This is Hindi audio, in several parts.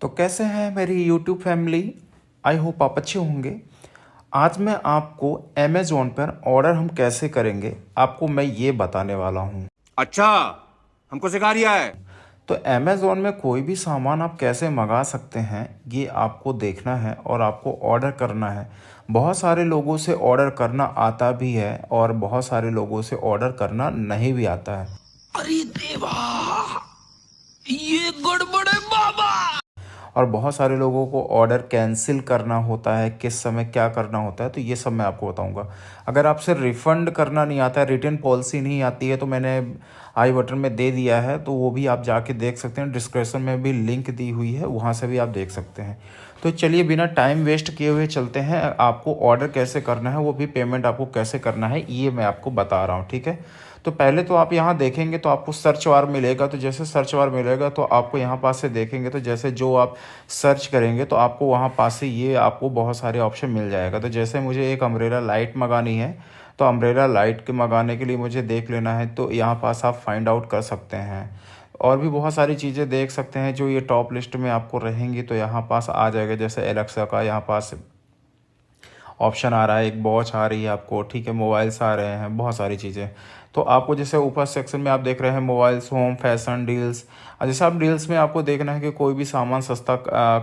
तो कैसे हैं मेरी यूट्यूब फैमिली। आई होप आप अच्छे होंगे। आज मैं आपको अमेज़ॉन पर ऑर्डर हम कैसे करेंगे आपको मैं ये बताने वाला हूँ। अच्छा, हमको सिखा रिया है। तो अमेज़ॉन में कोई भी सामान आप कैसे मंगा सकते हैं ये आपको देखना है और आपको ऑर्डर करना है। बहुत सारे लोगों से ऑर्डर करना आता भी है और बहुत सारे लोगों से ऑर्डर करना नहीं भी आता है। अरे देवा, ये गड़बड़ है बाबा। और बहुत सारे लोगों को ऑर्डर कैंसिल करना होता है, किस समय क्या करना होता है, तो ये सब मैं आपको बताऊंगा। अगर आपसे रिफ़ंड करना नहीं आता है, रिटर्न पॉलिसी नहीं आती है, तो मैंने आई बटन में दे दिया है, तो वो भी आप जाके देख सकते हैं। डिस्क्रिप्शन में भी लिंक दी हुई है, वहाँ से भी आप देख सकते हैं। तो चलिए बिना टाइम वेस्ट किए हुए चलते हैं। आपको ऑर्डर कैसे करना है, वो भी पेमेंट आपको कैसे करना है, ये मैं आपको बता रहा हूँ, ठीक है। तो पहले तो आप यहाँ देखेंगे तो आपको सर्च बार मिलेगा। तो जैसे सर्च बार मिलेगा तो आपको यहाँ पास से देखेंगे, तो जैसे जो आप सर्च करेंगे तो आपको वहाँ पास से ये आपको बहुत सारे ऑप्शन मिल जाएगा। तो जैसे मुझे एक अम्ब्रेला लाइट मंगानी है, तो अम्ब्रेला लाइट के मंगाने के लिए मुझे देख लेना है, तो यहाँ पास आप फाइंड आउट कर सकते हैं। और भी बहुत सारी चीज़ें देख सकते हैं जो ये टॉप लिस्ट में आपको रहेंगी, तो यहाँ पास आ जाएगा। जैसे एलेक्सा का यहाँ पास ऑप्शन आ रहा है, एक वॉच आ रही है आपको, ठीक है, मोबाइल्स आ रहे हैं, बहुत सारी चीज़ें। तो आपको जैसे ऊपर सेक्शन में आप देख रहे हैं मोबाइल्स, होम, फैशन, डील्स। जैसे आप डील्स में आपको देखना है कि कोई भी सामान सस्ता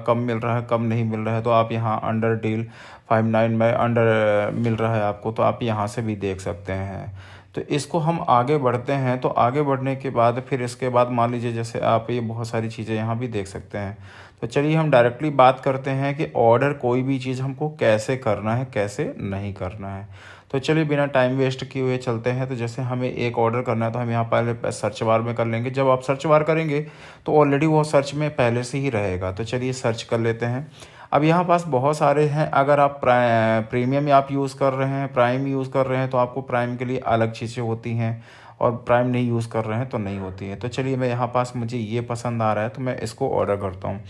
कम मिल रहा है, कम नहीं मिल रहा है, तो आप यहाँ अंडर डील 59 में अंडर मिल रहा है आपको, तो आप यहाँ से भी देख सकते हैं। तो इसको हम आगे बढ़ते हैं। तो आगे बढ़ने के बाद फिर इसके बाद मान लीजिए जैसे आप ये बहुत सारी चीज़ें यहाँ भी देख सकते हैं। तो चलिए हम डायरेक्टली बात करते हैं कि ऑर्डर कोई भी चीज़ हमको कैसे करना है, कैसे नहीं करना है। तो चलिए बिना टाइम वेस्ट किए हुए चलते हैं। तो जैसे हमें एक ऑर्डर करना है तो हम यहाँ पहले सर्च बार में कर लेंगे। जब आप सर्च बार करेंगे तो ऑलरेडी वो सर्च में पहले से ही रहेगा। तो चलिए सर्च कर लेते हैं। अब यहाँ पास बहुत सारे हैं। अगर आप प्रीमियम आप यूज़ कर रहे हैं, प्राइम यूज़ कर रहे हैं, तो आपको प्राइम के लिए अलग चीज़ें होती हैं, और प्राइम नहीं यूज़ कर रहे हैं तो नहीं होती है। तो चलिए मैं यहाँ पास मुझे ये पसंद आ रहा है तो मैं इसको ऑर्डर करता हूँ।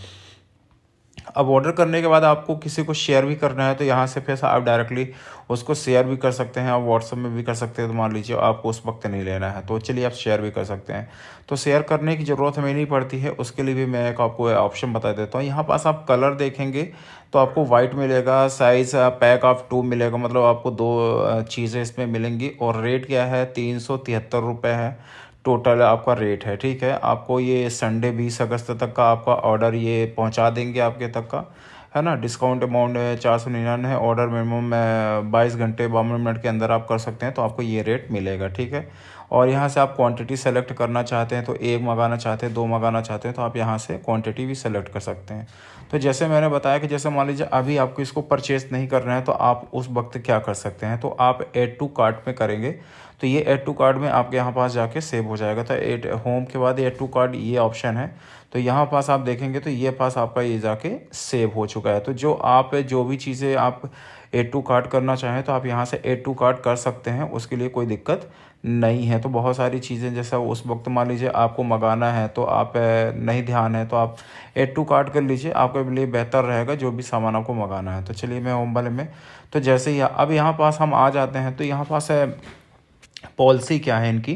अब ऑर्डर करने के बाद आपको किसी को शेयर भी करना है, तो यहाँ से फिर आप डायरेक्टली उसको शेयर भी कर सकते हैं। आप व्हाट्सअप में भी कर सकते हैं। तो मान लीजिए आपको उस वक्त नहीं लेना है, तो चलिए आप शेयर भी कर सकते हैं। तो शेयर करने की ज़रूरत हमें नहीं पड़ती है, उसके लिए भी मैं एक आपको ऑप्शन बता देता हूँ। यहाँ पास आप कलर देखेंगे तो आपको वाइट मिलेगा, साइज़ पैक ऑफ 2 मिलेगा, मतलब आपको दो चीज़ें इसमें मिलेंगी। और रेट क्या है, 373 रुपये है टोटल आपका रेट है, ठीक है। आपको ये संडे 20 अगस्त तक का आपका ऑर्डर ये पहुंचा देंगे आपके तक का, है ना। डिस्काउंट अमाउंट 499 है। ऑर्डर मिनिमम 22 घंटे 52 मिनट के अंदर आप कर सकते हैं, तो आपको ये रेट मिलेगा, ठीक है। और यहाँ से आप क्वांटिटी सेलेक्ट करना चाहते हैं, तो एक मंगाना चाहते हैं, दो मंगाना चाहते हैं, तो आप यहाँ से क्वांटिटी भी सेलेक्ट कर सकते हैं। तो जैसे मैंने बताया कि जैसे मान लीजिए अभी आपको इसको परचेस नहीं करना है, तो आप उस वक्त क्या कर सकते हैं, तो आप ऐड टू कार्ट में करेंगे। तो ये ऐड टू कार्ट में आपके यहाँ पास जाके सेव हो जाएगा। तो ऐड होम के बाद ऐड टू कार्ट ये ऑप्शन है, तो यहाँ पास आप देखेंगे तो ये पास आपका ये जाके सेव हो चुका है। तो जो भी चीज़ें आप ऐड टू कार्ट करना चाहें तो आप यहाँ से ऐड टू कार्ट कर सकते हैं, उसके लिए कोई दिक्कत नहीं है। तो बहुत सारी चीज़ें जैसा उस वक्त मान लीजिए आपको मंगाना है, तो आप नहीं ध्यान है, तो आप ऐड टू कार्ट कर लीजिए, आपके लिए बेहतर रहेगा जो भी सामान आपको मंगाना है। तो चलिए मैं होम वाले में, तो जैसे ही अब यहाँ पास हम आ जाते हैं, तो यहाँ पास है पॉलिसी क्या है इनकी।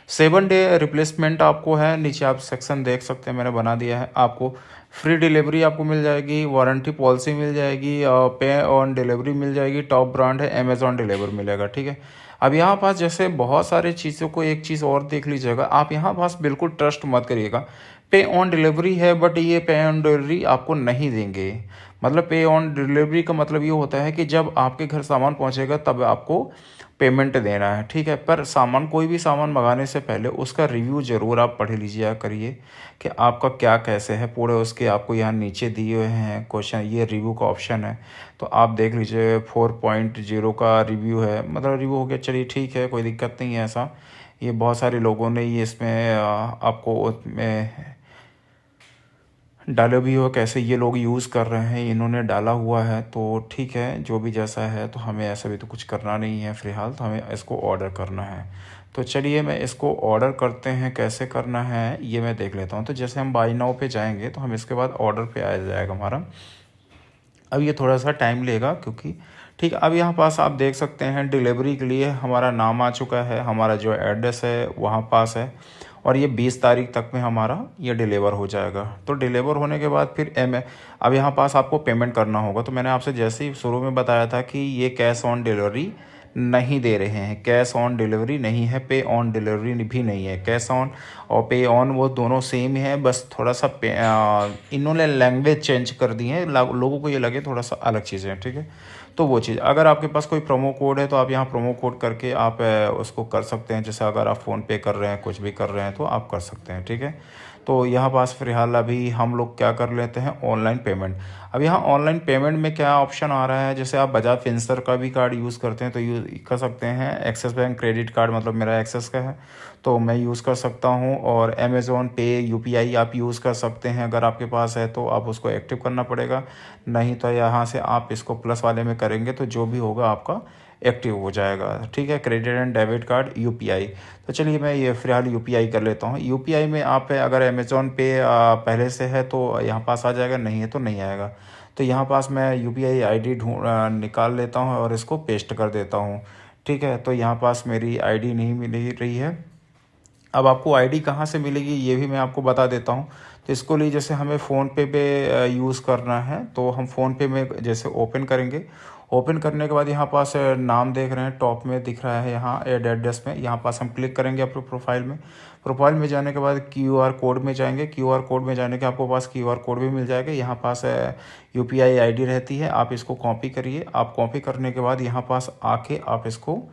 7 डे रिप्लेसमेंट आपको है, नीचे आप सेक्शन देख सकते हैं, मैंने बना दिया है। आपको फ्री डिलीवरी आपको मिल जाएगी, वारंटी पॉलिसी मिल जाएगी, पे ऑन डिलीवरी मिल जाएगी। टॉप ब्रांड है अमेजॉन डिलीवर मिलेगा, ठीक है। अब यहाँ पास जैसे बहुत सारे चीज़ों को एक चीज़ और देख लीजिएगा, आप यहाँ पास बिल्कुल ट्रस्ट मत करिएगा। पे ऑन डिलीवरी है, बट ये पे ऑन डिलीवरी आपको नहीं देंगे। मतलब पे ऑन डिलीवरी का मतलब ये होता है कि जब आपके घर सामान पहुँचेगा तब आपको पेमेंट देना है, ठीक है। पर सामान, कोई भी सामान मंगाने से पहले उसका रिव्यू ज़रूर आप पढ़ लीजिए करिए कि आपका क्या कैसे है पूरे। उसके आपको यहाँ नीचे दिए हुए हैं क्वेश्चन, ये रिव्यू का ऑप्शन है, तो आप देख लीजिए। 4.0 का रिव्यू है, मतलब रिव्यू हो गया, चलिए ठीक है, कोई दिक्कत नहीं है ऐसा। ये बहुत सारे लोगों ने ये इसमें आपको उसमें डाले भी हो, कैसे ये लोग यूज़ कर रहे हैं, इन्होंने डाला हुआ है, तो ठीक है, जो भी जैसा है। तो हमें ऐसा भी तो कुछ करना नहीं है फ़िलहाल, तो हमें इसको ऑर्डर करना है। तो चलिए मैं इसको ऑर्डर करते हैं, कैसे करना है ये मैं देख लेता हूँ। तो जैसे हम बाई नाउ पे जाएंगे तो हम इसके बाद ऑर्डर पे आ जाएगा हमारा। अब ये थोड़ा सा टाइम लेगा क्योंकि, ठीक है। अब यहाँ पास आप देख सकते हैं डिलीवरी के लिए हमारा नाम आ चुका है, हमारा जो एड्रेस है वहाँ पास है, और ये 20 तारीख तक में हमारा ये डिलीवर हो जाएगा। तो डिलीवर होने के बाद फिर अब यहाँ पास आपको पेमेंट करना होगा। तो मैंने आपसे जैसे ही शुरू में बताया था कि ये कैश ऑन डिलीवरी नहीं दे रहे हैं, कैश ऑन डिलीवरी नहीं है, पे ऑन डिलीवरी भी नहीं है। कैश ऑन और पे ऑन वो दोनों सेम ही है, बस थोड़ा सा इन्होंने लैंग्वेज चेंज कर दी है, लोगों को ये लगे थोड़ा सा अलग चीज़ें हैं, ठीक है। तो वो चीज़, अगर आपके पास कोई प्रोमो कोड है तो आप यहाँ प्रोमो कोड करके आप उसको कर सकते हैं। जैसे अगर आप फ़ोन पे कर रहे हैं, कुछ भी कर रहे हैं तो आप कर सकते हैं, ठीक है। तो यहाँ पास फिलहाल अभी हम लोग क्या कर लेते हैं, ऑनलाइन पेमेंट। अब यहाँ ऑनलाइन पेमेंट में क्या ऑप्शन आ रहा है, जैसे आप बजाज फिंसर का भी कार्ड यूज़ करते हैं तो यूज़ कर सकते हैं। एक्सिस बैंक क्रेडिट कार्ड, मतलब मेरा एक्सिस का है तो मैं यूज़ कर सकता हूँ। और अमेज़ॉन पे यूपीआई आप यूज़ कर सकते हैं, अगर आपके पास है तो आप उसको एक्टिव करना पड़ेगा, नहीं तो यहाँ से आप इसको प्लस वाले में करेंगे तो जो भी होगा आपका एक्टिव हो जाएगा, ठीक है। Credit and debit card UPI, तो चलिए मैं ये फिलहाल यूपीआई कर लेता हूँ। यूपीआई में आप अगर अमेज़ॉन पे पहले से है तो यहाँ पास आ जाएगा, नहीं है तो नहीं आएगा। तो यहाँ पास मैं यूपीआई आईडी निकाल लेता हूँ और इसको पेस्ट कर देता हूँ, ठीक है। तो यहाँ पास मेरी आईडी नहीं मिल रही है। अब आपको आईडी कहाँ से मिलेगी ये भी मैं आपको बता देता हूँ। तो इसको लिए जैसे हमें फ़ोनपे पे यूज़ करना है तो हम फ़ोनपे में जैसे ओपन करेंगे, ओपन करने के बाद यहाँ पास नाम देख रहे हैं, टॉप में दिख रहा है यहाँ ऐड एड्रेस में, यहाँ पास हम क्लिक करेंगे अपने प्रोफाइल में। प्रोफाइल में जाने के बाद क्यूआर कोड में जाएंगे, क्यूआर कोड में जाने के आपको पास क्यूआर कोड भी मिल जाएगा। यहाँ पास यूपीआई आईडी रहती है, आप इसको कॉपी करिए। आप कॉपी करने के बाद यहाँ पास आके आप इसको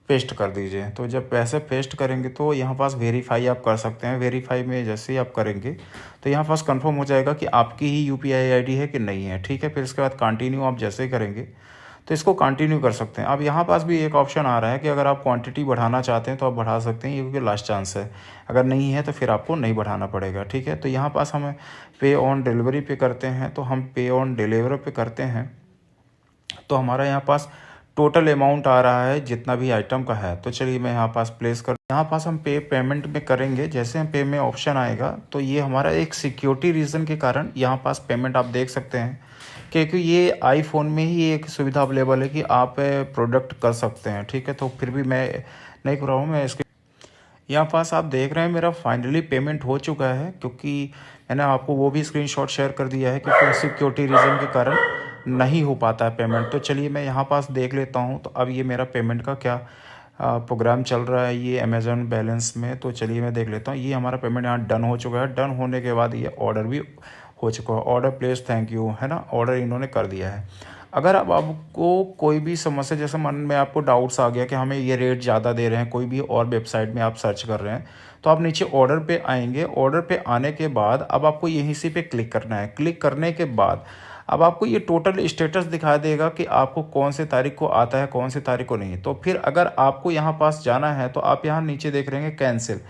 पेस्ट कर दीजिए। तो जब पैसे पेस्ट करेंगे तो यहाँ पास वेरीफाई आप कर सकते हैं। वेरीफाई में जैसे ही आप करेंगे तो यहाँ पास कंफर्म हो जाएगा कि आपकी ही यूपीआई आईडी है कि नहीं है, ठीक है। फिर इसके बाद कंटिन्यू आप जैसे ही करेंगे तो इसको कंटिन्यू कर सकते हैं। अब यहाँ पास भी एक ऑप्शन आ रहा है कि अगर आप क्वांटिटी बढ़ाना चाहते हैं तो आप बढ़ा सकते हैं, क्योंकि लास्ट चांस है। अगर नहीं है तो फिर आपको नहीं बढ़ाना पड़ेगा, ठीक है। तो यहाँ पास हम पे ऑन डिलीवरी पे करते हैं, तो हम पे ऑन डिलीवरी पे करते हैं तो हमारा यहाँ पास टोटल अमाउंट आ रहा है जितना भी आइटम का है। तो चलिए मैं यहाँ पास प्लेस कर, यहाँ पास हम पे पेमेंट में करेंगे। जैसे हम पे में ऑप्शन आएगा तो ये हमारा एक सिक्योरिटी रीज़न के कारण यहाँ पास पेमेंट आप देख सकते हैं, क्योंकि ये आईफोन में ही एक सुविधा अवेलेबल है कि आप प्रोडक्ट कर सकते हैं, ठीक है। तो फिर भी मैं नहीं कर रहा हूँ, मैं इसके यहाँ पास आप देख रहे हैं मेरा फाइनली पेमेंट हो चुका है, क्योंकि मैंने आपको वो भी स्क्रीनशॉट शेयर कर दिया है, क्योंकि सिक्योरिटी रीज़न के कारण नहीं हो पाता है पेमेंट। तो चलिए मैं यहाँ पास देख लेता हूँ। तो अब ये मेरा पेमेंट का क्या प्रोग्राम चल रहा है ये अमेज़ॉन बैलेंस में। तो चलिए मैं देख लेता हूँ। ये हमारा पेमेंट यहाँ डन हो चुका है। डन होने के बाद ये ऑर्डर भी हो चुका है, ऑर्डर प्लेस थैंक यू, है ना, ऑर्डर इन्होंने कर दिया है। अगर अब आपको कोई भी समस्या, जैसे मन में आपको डाउट्स आ गया कि हमें ये रेट ज़्यादा दे रहे हैं, कोई भी और वेबसाइट में आप सर्च कर रहे हैं, तो आप नीचे ऑर्डर पे आएंगे। ऑर्डर पे आने के बाद अब आपको यहीं से पे क्लिक करना है। क्लिक करने के बाद अब आपको ये टोटल स्टेटस दिखा देगा कि आपको कौन से तारीख को आता है, कौन से तारीख को नहीं। तो फिर अगर आपको यहाँ पास जाना है तो आप यहाँ नीचे देख रहे हैं कैंसिल,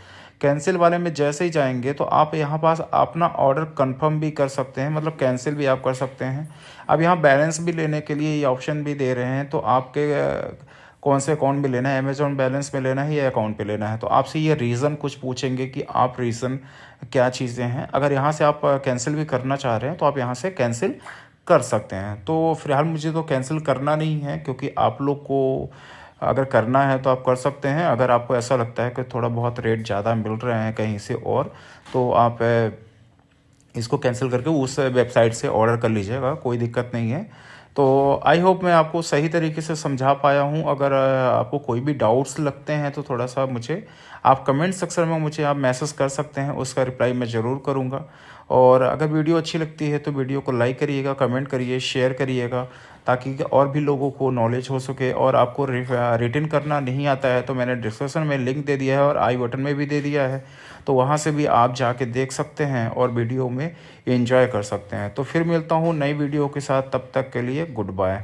कैंसिल वाले में जैसे ही जाएंगे तो आप यहाँ पास अपना ऑर्डर कंफर्म भी कर सकते हैं, मतलब कैंसिल भी आप कर सकते हैं। अब यहाँ बैलेंस भी लेने के लिए ये ऑप्शन भी दे रहे हैं, तो आपके कौन से अकाउंट में लेना है, अमेजॉन बैलेंस में लेना है या अकाउंट पे लेना है। तो आपसे ये रीज़न कुछ पूछेंगे कि आप रीज़न क्या चीज़ें हैं। अगर यहाँ से आप कैंसिल भी करना चाह रहे हैं तो आप यहाँ से कैंसिल कर सकते हैं। तो फिलहाल मुझे तो कैंसिल करना नहीं है, क्योंकि आप लोग को अगर करना है तो आप कर सकते हैं। अगर आपको ऐसा लगता है कि थोड़ा बहुत रेट ज़्यादा मिल रहे हैं कहीं से और, तो आप इसको कैंसिल करके उस वेबसाइट से ऑर्डर कर लीजिएगा, कोई दिक्कत नहीं है। तो आई होप मैं आपको सही तरीके से समझा पाया हूँ। अगर आपको कोई भी डाउट्स लगते हैं तो थोड़ा सा मुझे आप कमेंट सेक्शन में मुझे आप मैसेज कर सकते हैं, उसका रिप्लाई मैं ज़रूर करूँगा। और अगर वीडियो अच्छी लगती है तो वीडियो को लाइक करिएगा, कमेंट करिए, शेयर करिएगा, ताकि और भी लोगों को नॉलेज हो सके। और आपको रिटर्न करना नहीं आता है तो मैंने डिस्क्रिप्शन में लिंक दे दिया है और आई बटन में भी दे दिया है, तो वहाँ से भी आप जाके देख सकते हैं और वीडियो में एंजॉय कर सकते हैं। तो फिर मिलता हूँ नई वीडियो के साथ, तब तक के लिए गुड बाय।